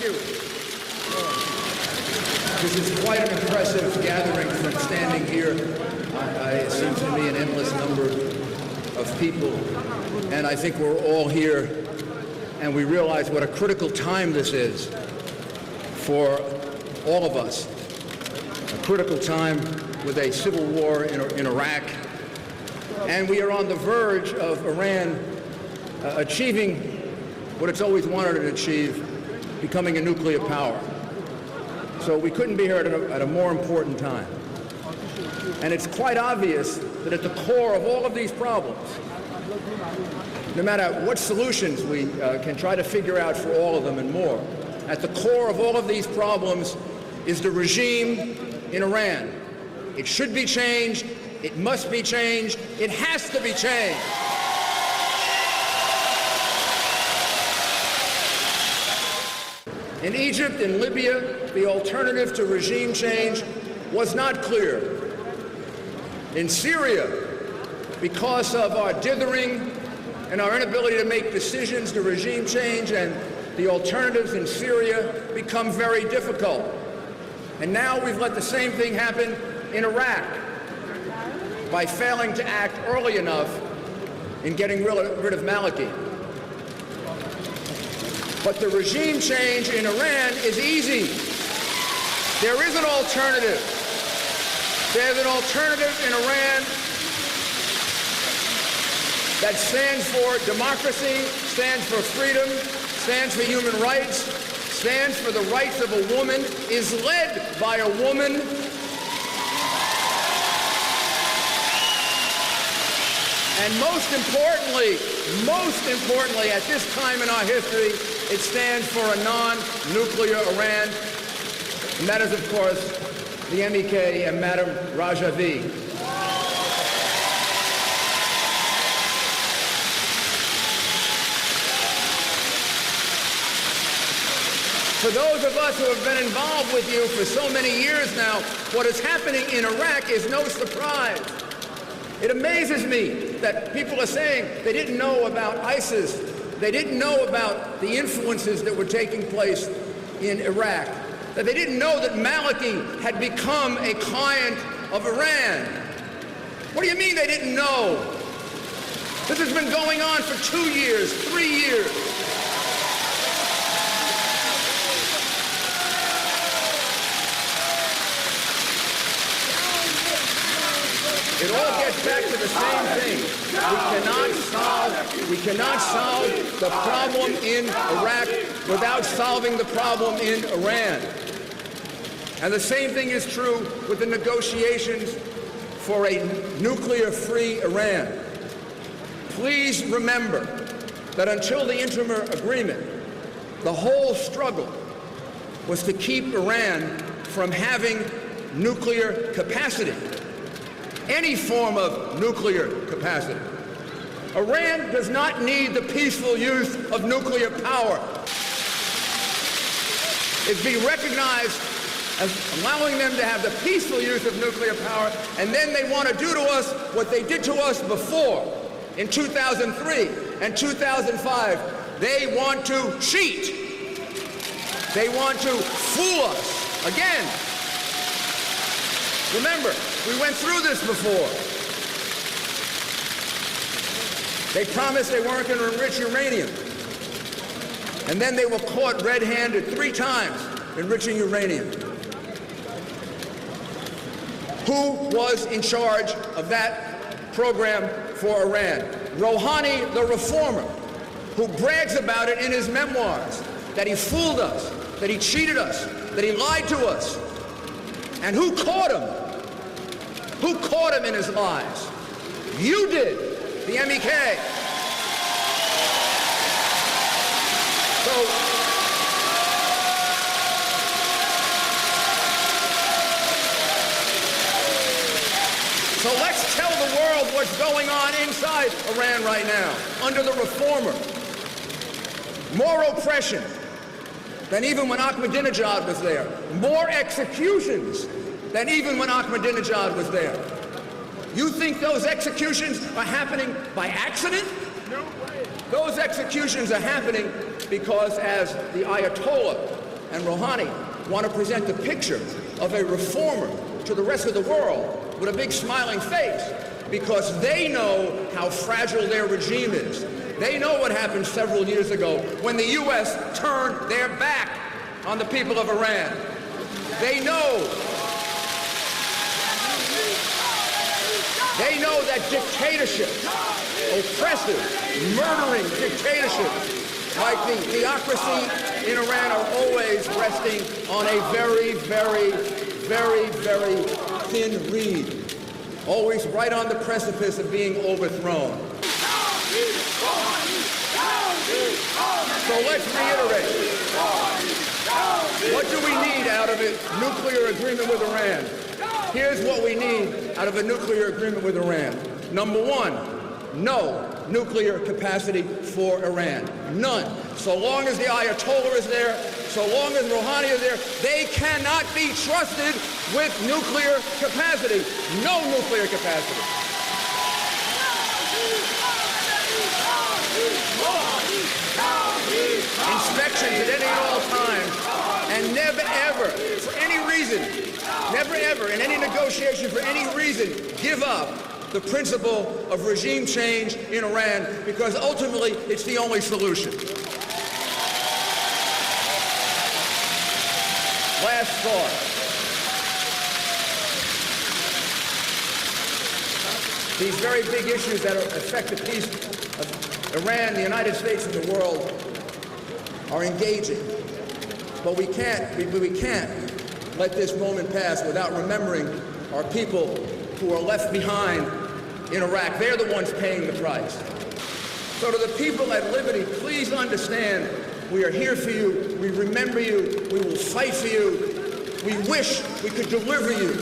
you. This is quite an impressive gathering from standing here. It seems to me an endless number of people, and I think we're all here, and we realize what a critical time this is for all of us. A critical time with a civil war in Iraq, and we are on the verge of Iran achieving what it's always wanted to achieve, becoming a nuclear power. So we couldn't be here at a more important time. And it's quite obvious that at the core of all of these problems, no matter what solutions we can try to figure out for all of them and more, at the core of all of these problems is the regime in Iran. It should be changed. It must be changed. It has to be changed. In Egypt and Libya, the alternative to regime change was not clear. In Syria, because of our dithering and our inability to make decisions to regime change, and the alternatives in Syria become very difficult. And now we've let the same thing happen in Iraq by failing to act early enough in getting rid of Maliki. But the regime change in Iran is easy. There is an alternative. There's an alternative in Iran that stands for democracy, stands for freedom, stands for human rights, stands for the rights of a woman, is led by a woman, and most importantly, at this time in our history, it stands for a non-nuclear Iran, and that is, of course, the MEK and Madam Rajavi. For those of us who have been involved with you for so many years now, what is happening in Iraq is no surprise. It amazes me that people are saying they didn't know about ISIS. They didn't know about the influences that were taking place in Iraq. That they didn't know that Maliki had become a client of Iran. What do you mean they didn't know? This has been going on for 2 years, 3 years. It all gets back to the same thing. We cannot solve the problem in Iraq without solving the problem in Iran. And the same thing is true with the negotiations for a nuclear-free Iran. Please remember that until the interim agreement, the whole struggle was to keep Iran from having nuclear capacity. Any form of nuclear capacity. Iran does not need the peaceful use of nuclear power. It's being recognized as allowing them to have the peaceful use of nuclear power, and then they want to do to us what they did to us before in 2003 and 2005. They want to cheat. They want to fool us again. Remember, we went through this before. They promised they weren't going to enrich uranium. And then they were caught red-handed 3 times enriching uranium. Who was in charge of that program for Iran? Rouhani, the reformer, who brags about it in his memoirs, that he fooled us, that he cheated us, that he lied to us. And who caught him? Who caught him in his lies? You did, the MEK. So let's tell the world what's going on inside Iran right now, under the reformer. More oppression than even when Ahmadinejad was there. More executions than even when Ahmadinejad was there. You think those executions are happening by accident? No way. Those executions are happening because, as the Ayatollah and Rouhani want to present the picture of a reformer to the rest of the world with a big smiling face, because they know how fragile their regime is. They know what happened several years ago when the U.S. turned their back on the people of Iran. They know that dictatorship, oppressive, murdering dictatorship, like the theocracy in Iran, are always resting on a very, very, very, very thin reed, always right on the precipice of being overthrown. So let's reiterate. What do we need out of a nuclear agreement with Iran? Here's what we need out of a nuclear agreement with Iran. Number one, no nuclear capacity for Iran. None. So long as the Ayatollah is there, so long as Rouhani is there, they cannot be trusted with nuclear capacity. No nuclear capacity. Inspections at any and all times, and never ever, for any reason, never ever, in any negotiation, for any reason, give up the principle of regime change in Iran, because ultimately it's the only solution. Last thought. These very big issues that affect the peace of Iran, the United States, and the world are engaging. But we can't let this moment pass without remembering our people who are left behind in Iraq. They're the ones paying the price. So to the people at Liberty, please understand, we are here for you. We remember you. We will fight for you. We wish we could deliver you.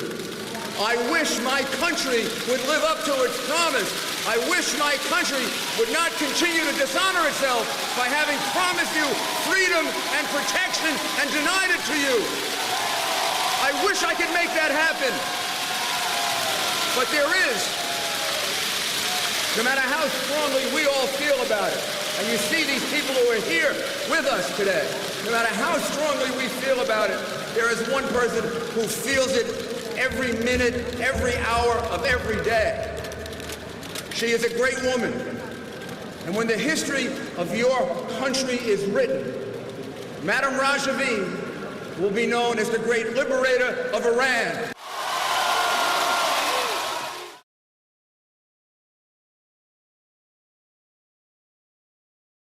I wish my country would live up to its promise. I wish my country would not continue to dishonor itself by having promised you freedom and protection and denied it to you. I wish I could make that happen. But there is. No matter how strongly we all feel about it, and you see these people who are here with us today, no matter how strongly we feel about it, there is one person who feels it every minute, every hour of every day. She is a great woman. And when the history of your country is written, Madame Rajavi will be known as the great liberator of Iran.